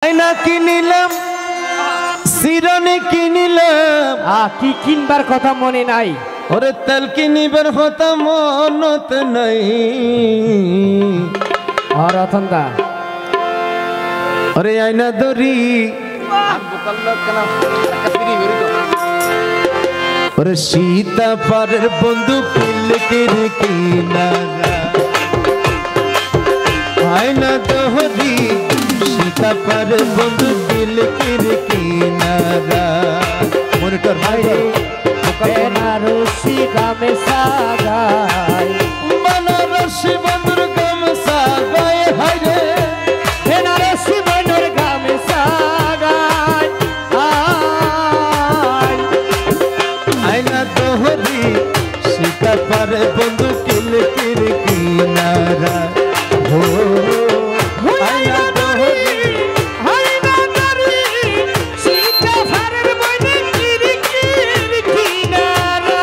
আয়না কিনিলাম শিরনি কিনিলাম কি কিনবার কথা মনে নাই? ওরে তেল কিনিবার কথা মনত নাই। রতনদা ওরে আয়না দরি ওরে সীতা পারের বন্ধু পিলকের কিনারা আয়না দরি সীতা পারের বন্ধু পিলকের কিনারা মনিটর ভাই বেনারসি গামছা গায় বেনারসি বন্ধুর গামছা গায়ে হায়রে বেনারসি বন্ধুর গামছা গায় আয়না দহরি সীতা পারে বন্ধু পিলকের কিনারা ও আয়না দহরি সীতা পারের বন্ধু পিলকের কিনারা।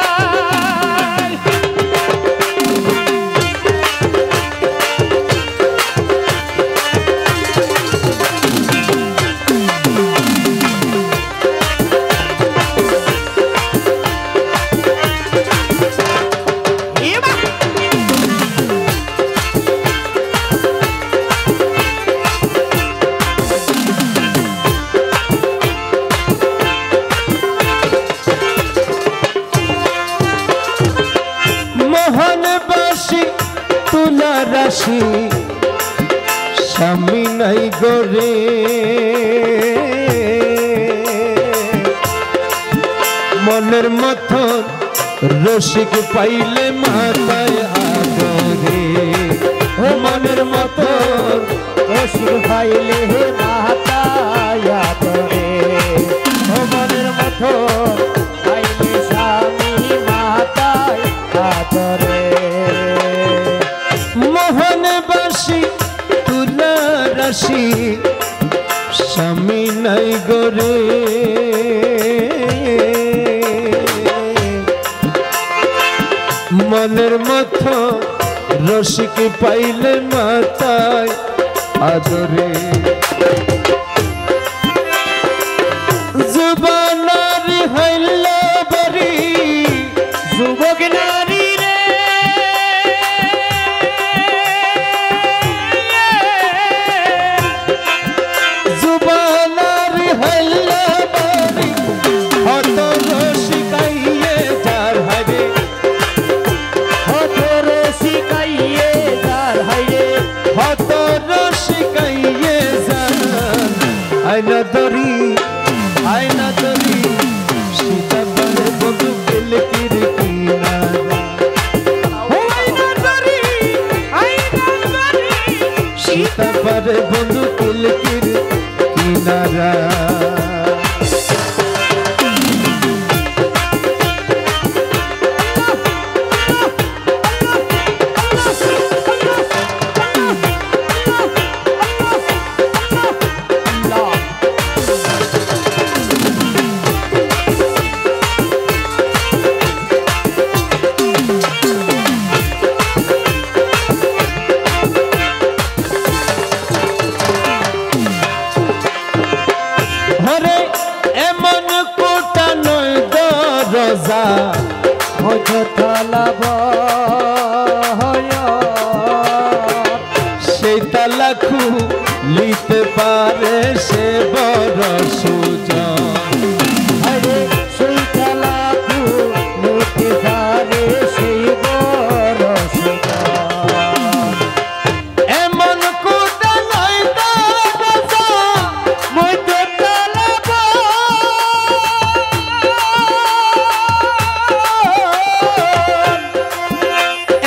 মোহনবাসী তুলা রাশি স্বামী নাই গরে মনের মতন রসিক পাইলে মাথায় আদরে মনের মতন রসিক পাইলে মাতায় আদরে মনের মতো পাইলে স্বামী মাতায় আদরে। মোহনবাসী তুলা রাশি স্বামী নাই গরে মনের মতো রসিক পাইলে মাতায় আদরে জুবানারি হইল বরি যুবক নারী রে জুবানারি হইল বরি হত রসিকাইয়ে যার হারে হত রসিকাইয়ে যার হাইরে হত রসিকাইয়ে যার আয়না দরি সীতা পারে বন্ধু পিলকের কিনারা সীতা পারে বন্ধু পিলকের কিনারা হরে এমন কোটা নয় দরজা মধ্যতলা সেই তালা খুলিতে পারে সে বড় সুজন হরে সেই খেলা লুটে পারে সেই বড় সুজন। এমন কোটা নয় দরজা মধ্যতলা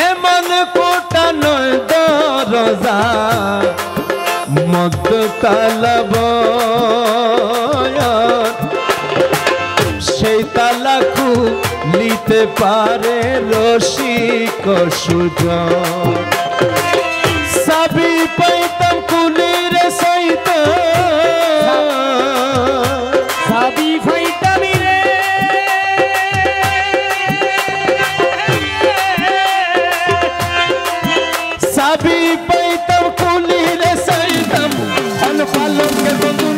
এমন কোটা নয় দরজা মধ্য তালাব সেই তালা খুলিতে পারে রসিক সুজন সাবি পাইতাম কুলির সহিত সাবি ফাইতামি রে সাবি পাইতাম কুলির সহিত পালকের বন্ধু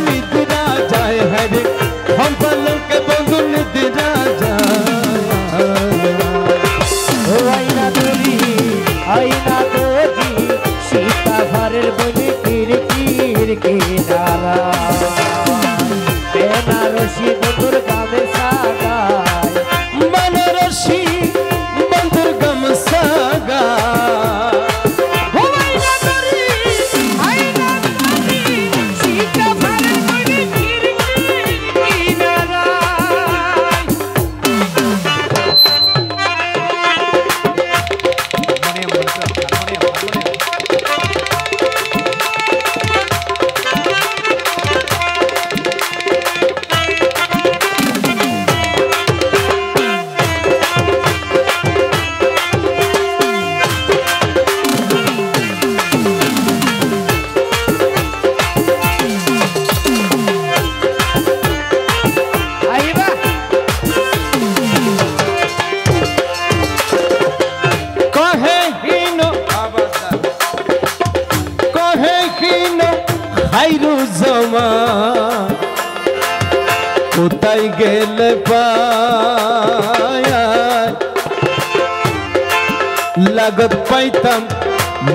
জমা কোথায় গেলে পায় লাগত পাইতাম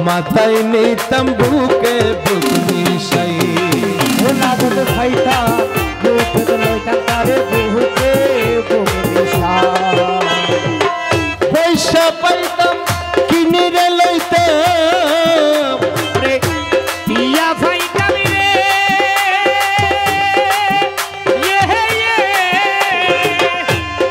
মাথায় নিতাম বুকে বুক মিশাই লাগত ফাইতা বুকে লইতাম তারে বুকে বুক মিশাই পয়সা পাইতাম কিনে রে লইতাম রে টিয়া ফাইতাম রে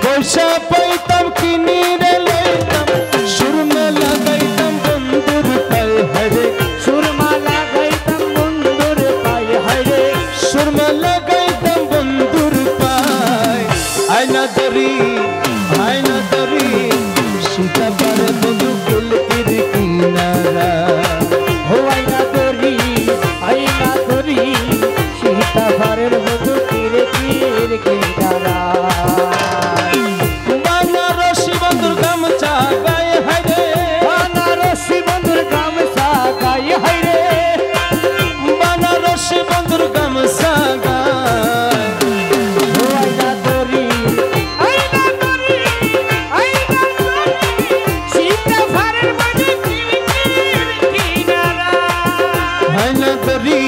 পয়সা পাইতাম কিনে রে লইতাম সুরমা লাগাইতাম বন্ধুর পায়ে হারে সুরমা লাগাইতাম বন্ধুর পায়ে হারে সুরমা লাগাইতাম বন্ধুর পায়ে আয়না দরি সীতা পারে বন্ধু কিলকির কিনারা ও আইনা দরি সীতা পারের বন্ধু কিরে কিরে কিনারা বানারসি বন্ধুর গামছা গায়ে হারে বানারসি বন্ধুর গামছা গায়ে হারে বানারসি বন্ধুর গামছা গায়ে ও আইনা দরি সীতা পারের বন্ধু কিরে কিনারা আয়না দরি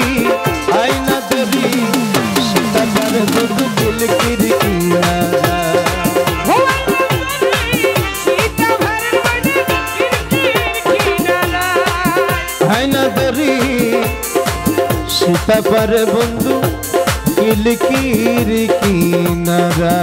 সীতা পারে বন্ধু কিলকির কিনারা আয়না দরি সীতা পারে বন্ধু কিলকির কিনারা